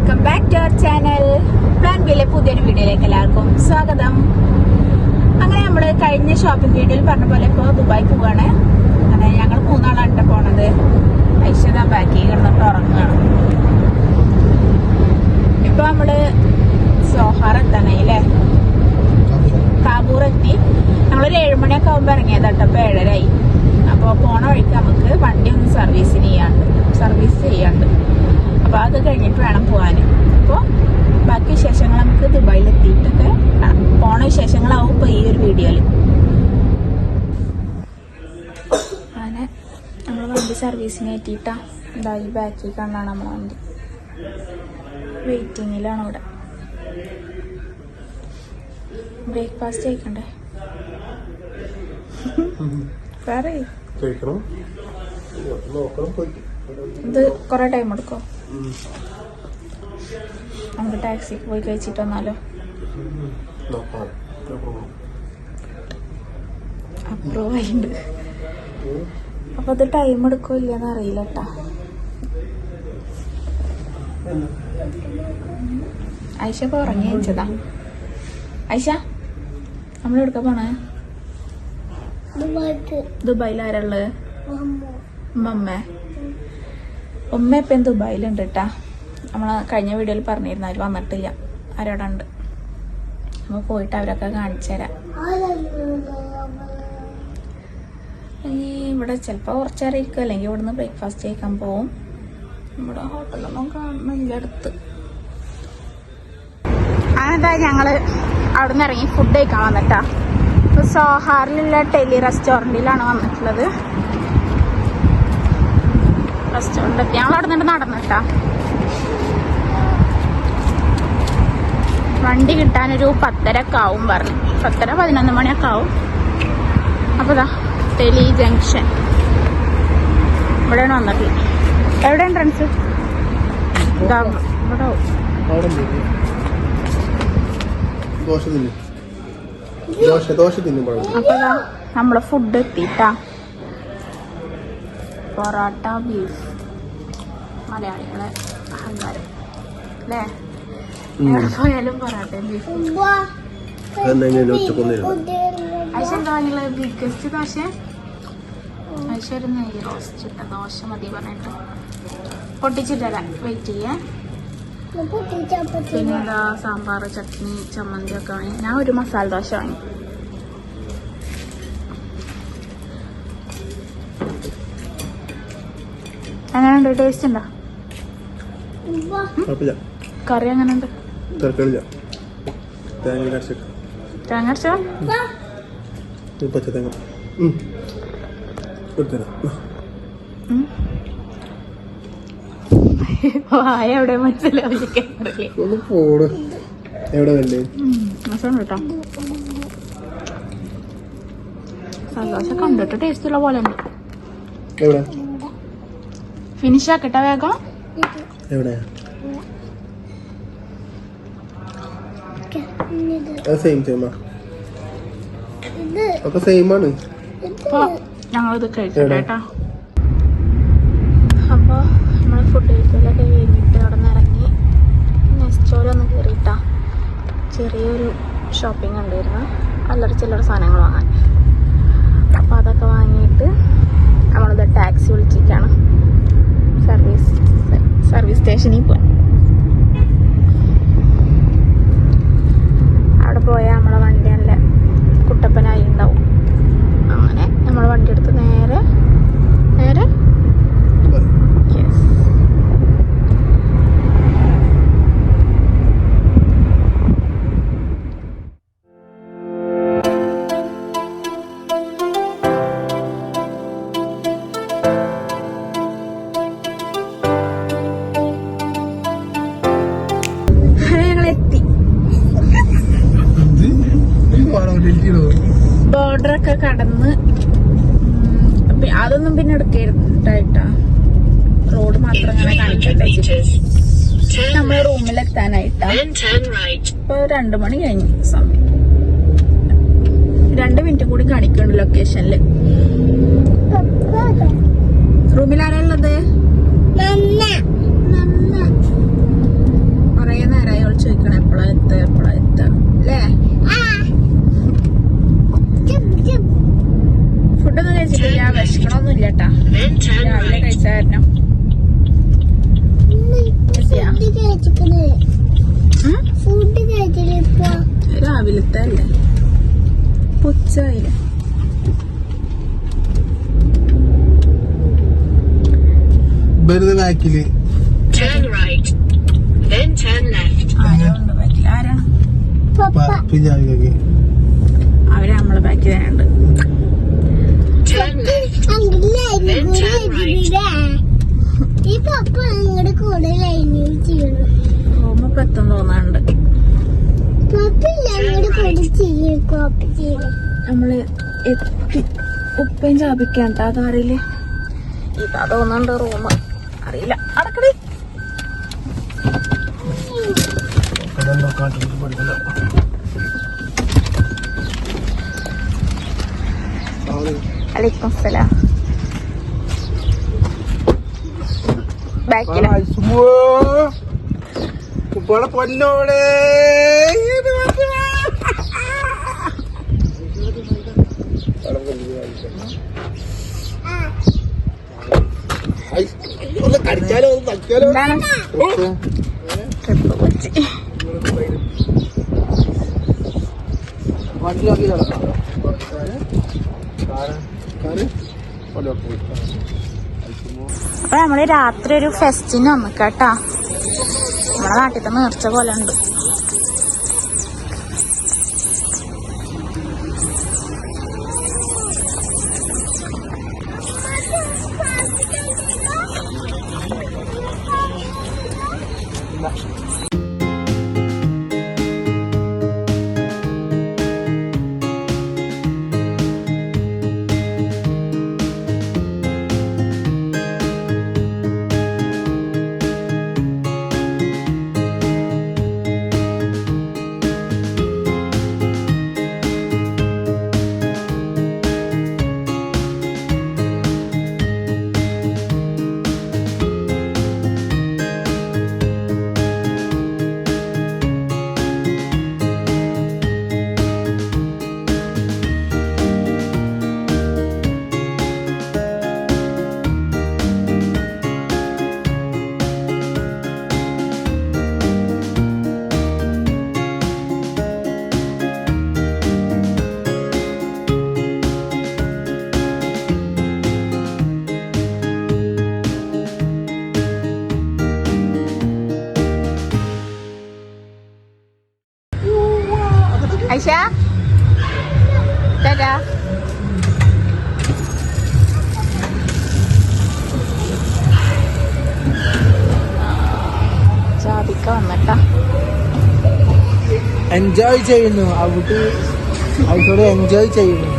Welcome back to our channel. Plan ബിയിലെ പുതിയൊരു വീഡിയോയിലേക്ക് എല്ലാവർക്കും സ്വാഗതം. അങ്ങനെ നമ്മൾ കഴിഞ്ഞ ഷോപ്പിംഗ് വീഡിയോയിൽ പറഞ്ഞ പോലെ ഇപ്പോൾ ദുബായ് പോവാണ്. അങ്ങനെ ഞങ്ങൾ 3 ആളാണ് പോണത്. ഐശ്വര്യ ബാക്കി കിടന്നിട്ട് ഉറങ്ങുകയാണ്. ഇപ്പൊ നമ്മള് സോഹാർ എത്താനായി അല്ലേ, കാബൂർ എത്തി. ഞങ്ങളൊരു 7 മണിയൊക്കെ ആകുമ്പോൾ ഇറങ്ങിയതാട്ടോ. ഇപ്പൊ 7:30 അപ്പോൾ പോണ വഴിക്ക് നമുക്ക് വണ്ടി ഒന്ന് സർവീസ് ചെയ്യാണ്ട്. അപ്പോൾ അത് കഴിഞ്ഞിട്ട് വേണം പോകാൻ. അപ്പോൾ ബാക്കി വിശേഷങ്ങൾ നമുക്ക് ദുബായിൽ എത്തിയിട്ടൊക്കെ പോണ വിശേഷങ്ങളാവും ഇപ്പോൾ ഈ ഒരു വീഡിയോയിൽ. അങ്ങനെ നമ്മൾ വണ്ടി സർവീസിന് എത്തിയിട്ടാ എന്താ ഈ ബാക്കിൽ കണ്ടാണ് നമ്മളെ വണ്ടി. വെയിറ്റിങ്ങിലാണ് ഇവിടെ. ബ്രേക്ക്ഫാസ്റ്റ് കഴിക്കണ്ടേ? വേറെ ഇത് കൊറേ ടൈം എടുക്കോ? നമുക്ക് ടാക്സിക്ക് പോയി കഴിച്ചിട്ട് വന്നാലോ? അപ്രൂവ് ആയിണ്ട്. അപ്പൊ അത് ടൈം എടുക്കോ ഇല്ലെന്ന് അറിയില്ല കേട്ടാ. ഐഷ ഇപ്പൊ ഉറങ്ങി വെച്ചതാ. ഐഷ നമ്മളെടുക്ക പോണേ? ദുബായിൽ ആരുള്ളത്? ഉമ്മ ഇപ്പം ദുബായിലുണ്ട് കേട്ടാ. നമ്മൾ കഴിഞ്ഞ വീഡിയോയിൽ പറഞ്ഞിരുന്നു, അതിൽ വന്നിട്ടില്ല. ആരോടെ ഉണ്ട്. നമ്മൾ പോയിട്ട് അവരൊക്കെ കാണിച്ചു തരാം. ഇവിടെ ചിലപ്പോൾ കുറച്ചേരം ഇരിക്കും, അല്ലെങ്കിൽ ഇവിടുന്ന് ബ്രേക്ക്ഫാസ്റ്റ് കഴിക്കാൻ പോവും. ഇവിടെ ഹോട്ടലൊന്നും കാണുന്നില്ല അടുത്ത്. അങ്ങനെന്താ ഞങ്ങള് അവിടെ നിന്ന് ഇറങ്ങി ഫുഡ് കഴിക്കാൻ വന്നിട്ടാ. സോഹാറിലുള്ള ടെലി റെസ്റ്റോറൻറ്റിലാണ് വന്നിട്ടുള്ളത്. റെസ്റ്റോറൻറ്റ് എത്തി. ഞങ്ങൾ അവിടെ നിന്ന് നടന്നിട്ടാ. വണ്ടി കിട്ടാനൊരു 10:30 ആവും പറഞ്ഞു. 10-11 മണിയൊക്കെ ആവും. അപ്പോൾ ഇതാ ടെലി ജംഗ്ഷൻ ഇവിടെയാണ് വന്നിട്ടുള്ളത്. എവിടെ എൻട്രൻസ്? ഇവിടെ അപ്പൊ നമ്മളെ ഫുഡ് എത്തിട്ടാ. പൊറോട്ട, ബീഫ്. മലയാളികളെ അഹങ്കാരം അല്ലേ? എവിടെ പോയാലും പൊറോട്ടയും ബീഫും. ഐശ്വര്യ എന്താ വാങ്ങിയുള്ളത്? ബിഗ്ഗസ്റ്റ് ദോശ. ഐശ്വര്യ നെയ്യ് റോസ്റ്റ് ഇട്ട ദോശ മതി പറഞ്ഞിട്ട് പൊട്ടിച്ചിട്ടല്ല. വെയിറ്റ് ചെയ്യാ. പിന്നെ എന്താ സാമ്പാർ, ചട്നി, ചമ്മന്തി ഒക്കെ വാങ്ങി. ഞാൻ ഒരു മസാല ദോശ വാങ്ങി. എങ്ങനെയുണ്ട്? ടേസ്റ്റ് ഉണ്ടോ? കറി എങ്ങനെയുണ്ട്? തേങ്ങ അരച്ചോ? എവിടെ മനസ്സിലാവില്ല കേട്ടോ. സന്തോഷം കണ്ടിട്ട് ടേസ്റ്റ് ഉള്ള പോലെ ഉണ്ട്. ഫിനിഷ് ആക്കട്ടെ വേഗം. ഞങ്ങളിത് കഴിക്കട്ടെ കേട്ടോ. അപ്പോൾ നമ്മൾ ഫുഡ് കഴിക്കലൊക്കെ കഴിഞ്ഞിട്ട് അവിടെ നിന്ന് ഇറങ്ങി നെസ്റ്റോലൊന്ന് കയറിയിട്ടാ. ചെറിയൊരു ഷോപ്പിംഗ് ഉണ്ടായിരുന്നു, അല്ലറ ചില്ലറ സാധനങ്ങൾ വാങ്ങാൻ. അപ്പോൾ അതൊക്കെ വാങ്ങിയിട്ട് നമ്മളിത് ടാക്സി വിളിച്ചിട്ടാണ് സർവീസ് സ്റ്റേഷനിൽ പോയി. അവിടെ പോയാൽ നമ്മളെ വണ്ടി നല്ല കുട്ടപ്പനായി ഉണ്ടാവും. അങ്ങനെ നമ്മൾ വണ്ടി എടുത്ത് നേരെ ബോർഡറൊക്കെ കടന്ന്. അതൊന്നും പിന്നെ എടുക്കരുതായിട്ടാ. റോഡ് മാത്രം അങ്ങനെ കാണിക്കട്ടെ. നമ്മള് റൂമിലെത്താനായിട്ടാ. ഇപ്പൊ 2 മണി കഴിഞ്ഞു സമയം. 2 മിനിറ്റ് കൂടി കാണിക്കുന്നുണ്ട് ലൊക്കേഷനില്. റൂമിൽ ആരാ ഉള്ളത്? ബാക്കില് Turn right, then turn left. ആരുണ്ട് ബാക്കിൽ? ആരാണ്? ജാവിലേക്ക് അവര് നമ്മളെ ബാക്കിൽ തന്നെയുണ്ട്. Turn left, then turn right. റൂമൊക്കെ എത്തും തോന്നാണ്ട്. നമ്മള് എത്തി. ഉപ്പയും ചാപിക്കാണ്ട ആ കാറില്. ഇതാ തോന്നുന്നുണ്ട് റൂം. അറിയില്ല. അടക്കടി. അലൈക്കും സലാം. ബാക്കില പൊന്നോളെ കടിച്ചാലോ തക്കാലോ ട്രിപ്പ് കൊച്ചി. വണ്ടി നോക്കി അപ്പൊ നമ്മള് രാത്രി ഒരു ഫെസ്റ്റിന് വന്നിക്കാട്ടാ. നമ്മളെ നാട്ടിലത്തെ നേർച്ച പോലെ ഉണ്ട്. ഐഷ ടാറ്റാ. ജാതിക്ക വന്നിട്ടാ. എൻജോയ് ചെയ്യുന്നു. അവിടെ എൻജോയ് ചെയ്യുന്നു.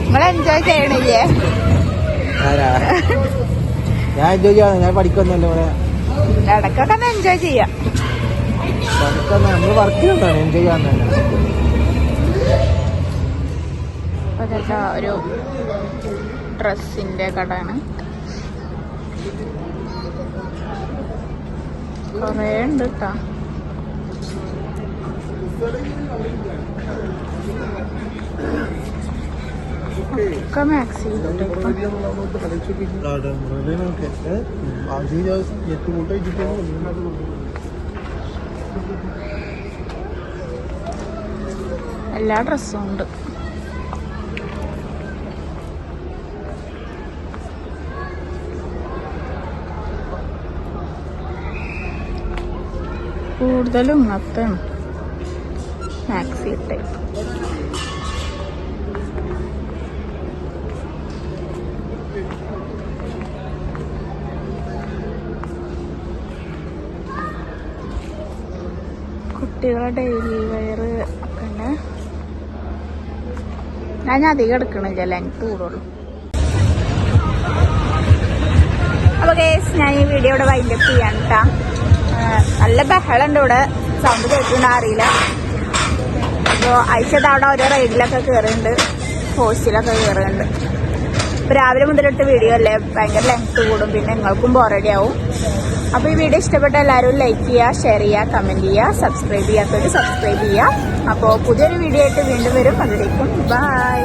നിങ്ങൾ എൻജോയ് ചെയ്യണില്ലേ? ഞാൻ എൻജോയ് ചെയ്യാം. ഞാൻ പഠിക്കൊന്നല്ലോ ഇവിടെ. ഇടക്കൊക്കെ ഒന്ന് എൻജോയ് ചെയ്യാം. നമ്മള് വർക്ക് ചെയ്യുന്നതാണ് എൻജോയ് ചെയ്യാൻ തന്നെ. ഒരു ഡ്രസ്സിന്റെ കടയാണ്. കൊറേ ഉണ്ട് കേട്ടാ. ഒക്കെ മാക്സി എല്ലാ ഡ്രസ്സും ഉണ്ട്. കൂടുതലും ഇങ്ങനത്തെ മാക്സി ടൈപ്പ്. കുട്ടികളെ ഡെയിലി വെയർ ഒക്കെ ഉണ്ട്. ഞാൻ അധികം എടുക്കണില്ല, ലെങ്ത് കൂടുള്ളൂ. അപ്പൊ ഗൈസ്, ഞാൻ ഈ വീഡിയോ ഇവിടെ വൈൻഡപ്പ് ചെയ്യാൻ കേട്ടാ. നല്ല ബഹളുണ്ട് ഇവിടെ, സൗണ്ട് കേൾക്കണ്ട അറിയില്ല. അപ്പോൾ ഐഷത് അവിടെ ഓരോ റൈഡിലൊക്കെ കയറുന്നുണ്ട്, ഹോസ്റ്റലൊക്കെ കയറുന്നുണ്ട്. ഇപ്പൊ രാവിലെ മുതലിട്ട് വീഡിയോ അല്ലേ, ഭയങ്കര ലെങ്ത് കൂടും, പിന്നെ നിങ്ങൾക്കും ബോറടി ആവും. അപ്പോൾ ഈ വീഡിയോ ഇഷ്ടപ്പെട്ട എല്ലാവരും ലൈക്ക് ചെയ്യുക, ഷെയർ ചെയ്യുക, കമന്റ് ചെയ്യുക, സബ്സ്ക്രൈബ് ചെയ്യാത്തവർ സബ്സ്ക്രൈബ് ചെയ്യുക. അപ്പോൾ പുതിയൊരു വീഡിയോ ആയിട്ട് വീണ്ടും വരും. അതിലേക്കും ബൈ.